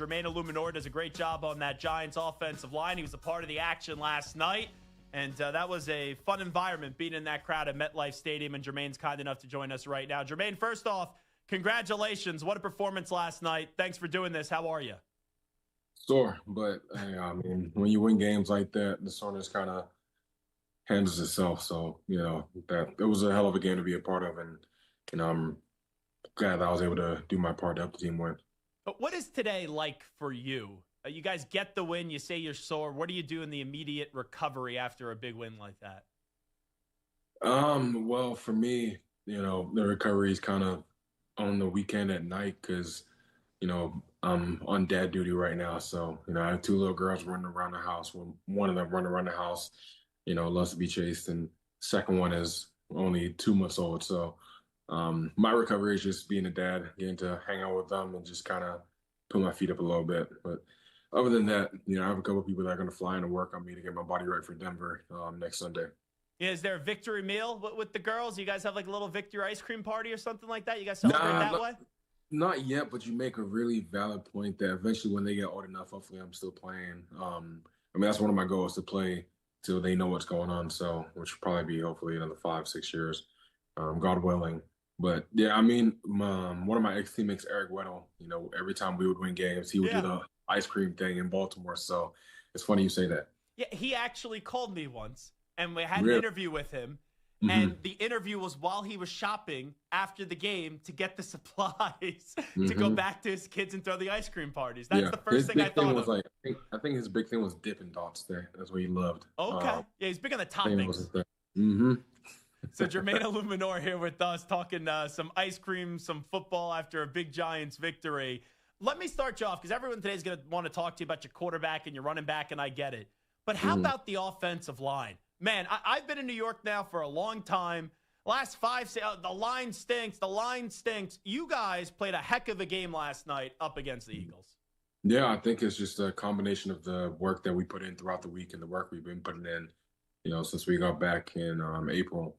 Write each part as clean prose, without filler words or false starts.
Jermaine Eluemunor does a great job on that Giants offensive line. He was a part of the action last night, and that was a fun environment being in that crowd at MetLife Stadium, and Jermaine's kind enough to join us right now. Jermaine, first off, congratulations. What a performance last night. Thanks for doing this. How are you? Sure, but hey, I mean, when you win games like that, the soreness kind of handles itself. So, that it was a hell of a game to be a part of, and I'm glad that I was able to do my part to help the team win. But what is today like for you? You guys get the win. You say you're sore. What do you do in the immediate recovery after a big win like that? Well, for me, the recovery is kind of on the weekend at night because, I'm on dad duty right now. So, I have two little girls running around the house. One of them running around the house, loves to be chased. And second one is only 2 months old. So, my recovery is just being a dad, getting to hang out with them and just kind of put my feet up a little bit. But other than that, I have a couple of people that are going to fly into work on me to get my body right for Denver next Sunday. Yeah, is there a victory meal with the girls? You guys have like a little victory ice cream party or something like that? You guys celebrate that way? Not yet, but you make a really valid point that eventually when they get old enough, hopefully I'm still playing. That's one of my goals, to play till they know what's going on. So, which will probably be hopefully another 5-6 years, God willing. But yeah, one of my ex-teammates, Eric Weddle, every time we would win games, he would do the ice cream thing in Baltimore. So it's funny you say that. Yeah, he actually called me once, and we had Really? an interview with him. Mm-hmm. And the interview was while he was shopping after the game to get the supplies to go back to his kids and throw the ice cream parties. That's the first thing I thought of. I think his big thing was Dippin' Dots there. That's what he loved. Okay. Yeah, he's big on the toppings. Mm-hmm. So Jermaine Eluemunor here with us talking some ice cream, some football after a big Giants victory. Let me start you off because everyone today is going to want to talk to you about your quarterback and your running back, and I get it. But how about the offensive line? Man, I've been in New York now for a long time. Last 5, the line stinks. The line stinks. You guys played a heck of a game last night up against the Eagles. Yeah, I think it's just a combination of the work that we put in throughout the week and the work we've been putting in, since we got back in April.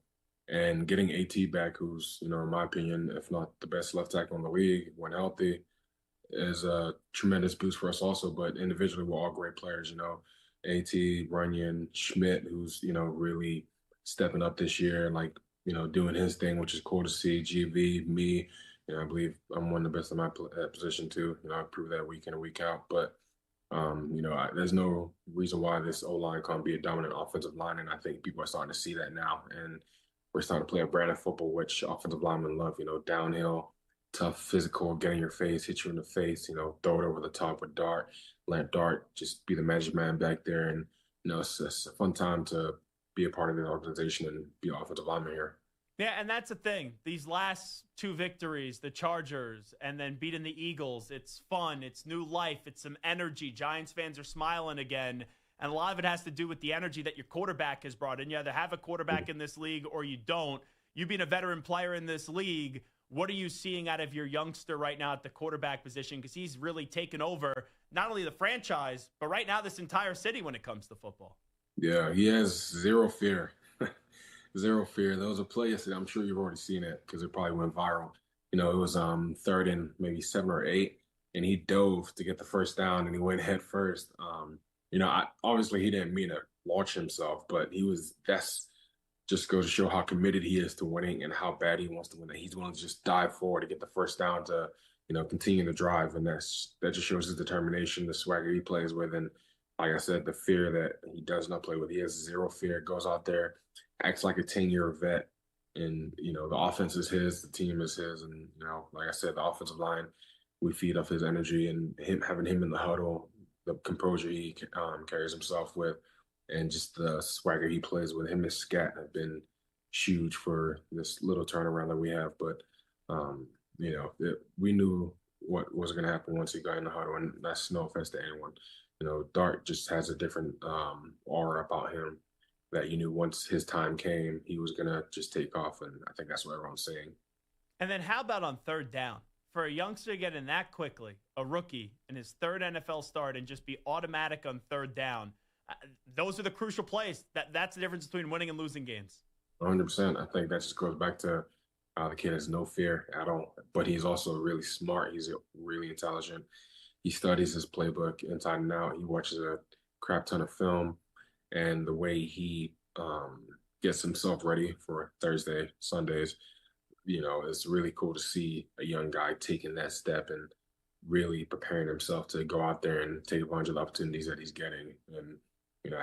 And getting AT back, who's, in my opinion, if not the best left tackle in the league when healthy, is a tremendous boost for us also. But individually, we're all great players, AT, Runyon, Schmidt, who's, really stepping up this year and, doing his thing, which is cool to see. GV, me, I believe I'm one of the best in my position too. I prove that week in and week out. But, there's no reason why this O-line can't be a dominant offensive line. And I think people are starting to see that now. And we're starting to play a brand of football, which offensive linemen love, downhill, tough, physical, get in your face, hit you in the face, throw it over the top with Dart, let Dart just be the magic man back there. And, it's a fun time to be a part of the organization and be an offensive lineman here. Yeah, and that's the thing. These last 2 victories, the Chargers and then beating the Eagles, it's fun. It's new life. It's some energy. Giants fans are smiling again. And a lot of it has to do with the energy that your quarterback has brought in. You either have a quarterback in this league or you don't. You being a veteran player in this league, what are you seeing out of your youngster right now at the quarterback position? Because he's really taken over not only the franchise, but right now this entire city when it comes to football. Yeah, he has zero fear. Zero fear. There was a play yesterday. I'm sure you've already seen it because it probably went viral. It was 3rd and maybe 7 or 8, and he dove to get the first down, and he went head first. Obviously he didn't mean to launch himself, but that's just goes to show how committed he is to winning and how bad he wants to win. That he's willing to just dive forward to get the first down to, continue the drive. And that just shows his determination, the swagger he plays with. And like I said, the fear that he does not play with. He has zero fear, goes out there, acts like a 10-year vet. And, the offense is his, the team is his. And, like I said, the offensive line, we feed off his energy and having him in the huddle, the composure he carries himself with, and just the swagger he plays with. Him and Scat have been huge for this little turnaround that we have. But, we knew what was going to happen once he got in the huddle, and that's no offense to anyone. Dart just has a different aura about him that you knew once his time came, he was going to just take off, and I think that's what everyone's saying. And then how about on 3rd down? For a youngster to get in that quickly, a rookie in his 3rd NFL start and just be automatic on 3rd down, those are the crucial plays. That's the difference between winning and losing games. 100%. I think that just goes back to the kid has no fear at all, but he's also really smart. He's really intelligent. He studies his playbook inside and out. He watches a crap ton of film, and the way he gets himself ready for Thursday, Sundays, it's really cool to see a young guy taking that step and really preparing himself to go out there and take advantage of the opportunities that he's getting. And,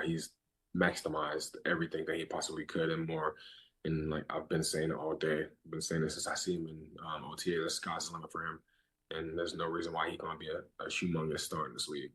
he's maximized everything that he possibly could and more. And like I've been saying it all day, I've been saying this since I see him in OTA, the sky's the limit for him. And there's no reason why he can't be a humongous star in this league.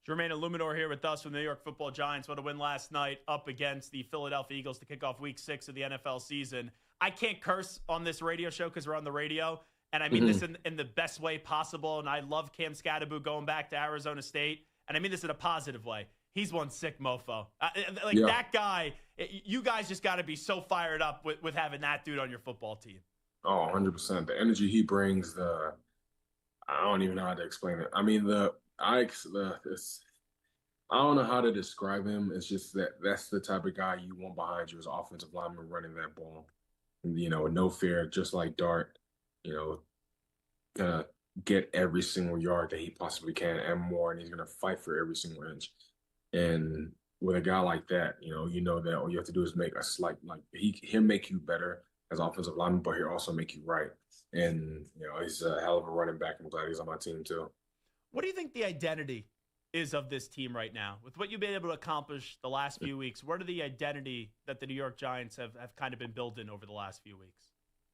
Jermaine Eluemunor here with us from the New York Football Giants. What a win last night up against the Philadelphia Eagles to kick off Week 6 of the NFL season. I can't curse on this radio show because we're on the radio, and I mean this in the best way possible, and I love Cam Scatterbo going back to Arizona State, and I mean this in a positive way. He's one sick mofo. That guy, you guys just got to be so fired up with having that dude on your football team. Oh, 100%. The energy he brings, I don't even know how to explain it. I mean, I don't know how to describe him. It's just that's the type of guy you want behind you as offensive lineman running that ball. And, with no fear, just like Dart, gonna get every single yard that he possibly can and more, and he's gonna fight for every single inch. And with a guy like that, that all you have to do is make a slight, he'll make you better as offensive lineman, but he'll also make you right. And, he's a hell of a running back. I'm glad he's on my team too. What do you think the identity is of this team right now? With what you've been able to accomplish the last few weeks, what are the identity that the New York Giants have kind of been building over the last few weeks?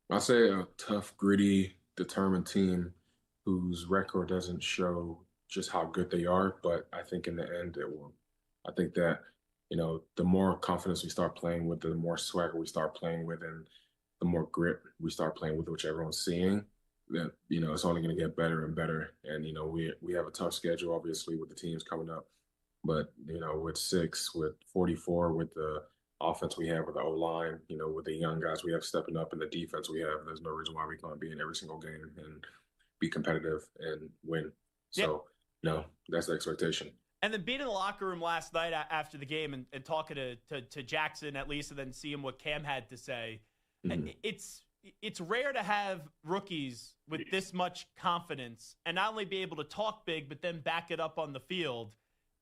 I say a tough, gritty, determined team whose record doesn't show just how good they are, but I think in the end it will. I think that, the more confidence we start playing with, the more swagger we start playing with, and the more grit we start playing with, which everyone's seeing, that, it's only going to get better and better. And, we have a tough schedule, obviously, with the teams coming up. But, with 6, with 44, with the offense we have, with the O-line, with the young guys we have stepping up and the defense we have, there's no reason why we can't be in every single game and be competitive and win. So, no, that's the expectation. And then being in the locker room last night after the game and talking to Jaxson at least, and then seeing what Cam had to say, it's rare to have rookies with this much confidence and not only be able to talk big, but then back it up on the field.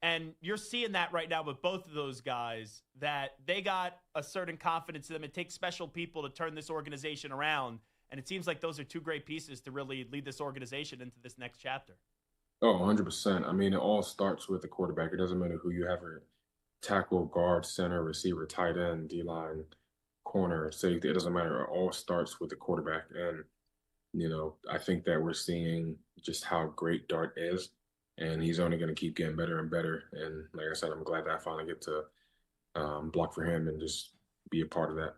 And you're seeing that right now with both of those guys, that they got a certain confidence in them. It takes special people to turn this organization around. And it seems like those are two great pieces to really lead this organization into this next chapter. Oh, 100%. I mean, it all starts with the quarterback. It doesn't matter who you have, a tackle, guard, center, receiver, tight end, D-line, corner, safety. It doesn't matter. It all starts with the quarterback. And, I think that we're seeing just how great Dart is. And he's only going to keep getting better and better. And like I said, I'm glad that I finally get to block for him and just be a part of that.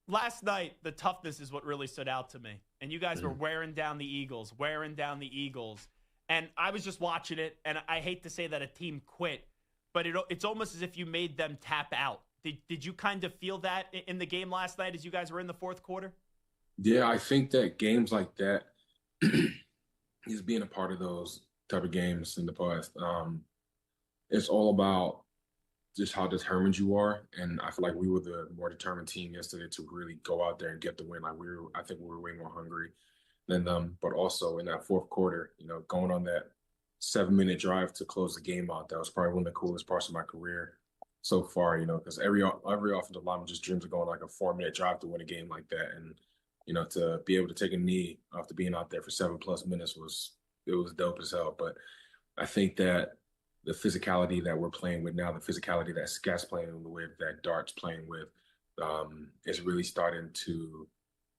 Last night, the toughness is what really stood out to me. And you guys were wearing down the Eagles. And I was just watching it, and I hate to say that a team quit, but it's almost as if you made them tap out. Did you kind of feel that in the game last night as you guys were in the fourth quarter? Yeah, I think that games like that is being a part of those type of games in the past. It's all about just how determined you are, and I feel like we were the more determined team yesterday to really go out there and get the win. I think we were way more hungry than them, but also in that fourth quarter, going on that 7-minute drive to close the game out, that was probably one of the coolest parts of my career so far, because every offensive lineman just dreams of going like a 4-minute drive to win a game like that. And, to be able to take a knee after being out there for 7+ minutes was dope as hell. But I think that the physicality that we're playing with now, the physicality that Scat's playing with, that Dart's playing with, is really starting to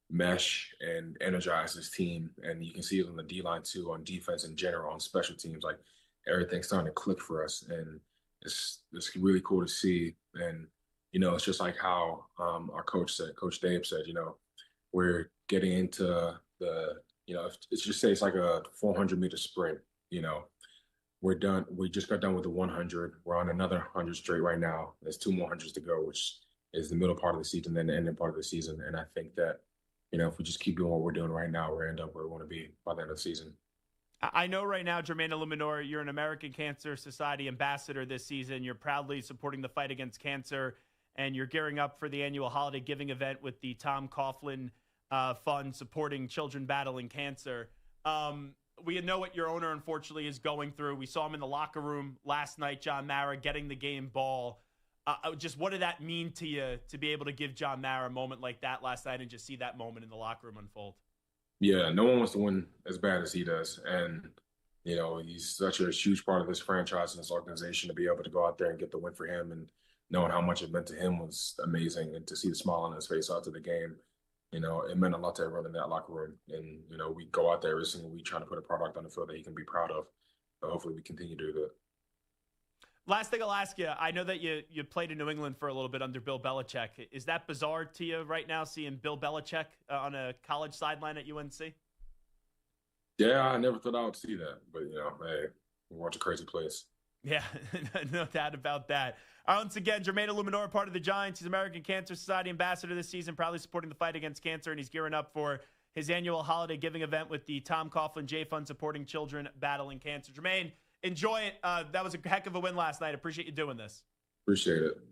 mesh and energize this team. And you can see it on the D-line too, on defense in general, on special teams. Like, everything's starting to click for us, and it's really cool to see. And it's just like how our Coach Dave said, we're getting into it's just say it's like a 400-meter sprint. We're done. We just got done with the 100. We're on another 100 straight right now. There's 2 more hundreds to go, which is the middle part of the season, then the ending part of the season. And I think that if we just keep doing what we're doing right now, we'll end up where we want to be by the end of the season. I know right now, Jermaine Eluemunor, you're an American Cancer Society ambassador this season. You're proudly supporting the fight against cancer, and you're gearing up for the annual holiday giving event with the Tom Coughlin Fund supporting children battling cancer. we know what your owner, unfortunately, is going through. We saw him in the locker room last night, John Mara, getting the game ball. Just what did that mean to you to be able to give John Mara a moment like that last night and just see that moment in the locker room unfold? Yeah, no one wants to win as bad as he does. And, he's such a huge part of this franchise and this organization. To be able to go out there and get the win for him and knowing how much it meant to him was amazing. And to see the smile on his face after the game, it meant a lot to everyone in that locker room. And, we go out there every single week trying to put a product on the field that he can be proud of. But hopefully we continue to do that. Last thing I'll ask you, I know that you played in New England for a little bit under Bill Belichick. Is that bizarre to you right now, seeing Bill Belichick on a college sideline at UNC? Yeah, I never thought I would see that. But, hey, we're a crazy place. Yeah, no doubt about that. Once again, Jermaine Eluemunor, part of the Giants. He's American Cancer Society ambassador this season, proudly supporting the fight against cancer, and he's gearing up for his annual holiday giving event with the Tom Coughlin J Fund supporting children battling cancer. Jermaine, enjoy it. That was a heck of a win last night. Appreciate you doing this. Appreciate it.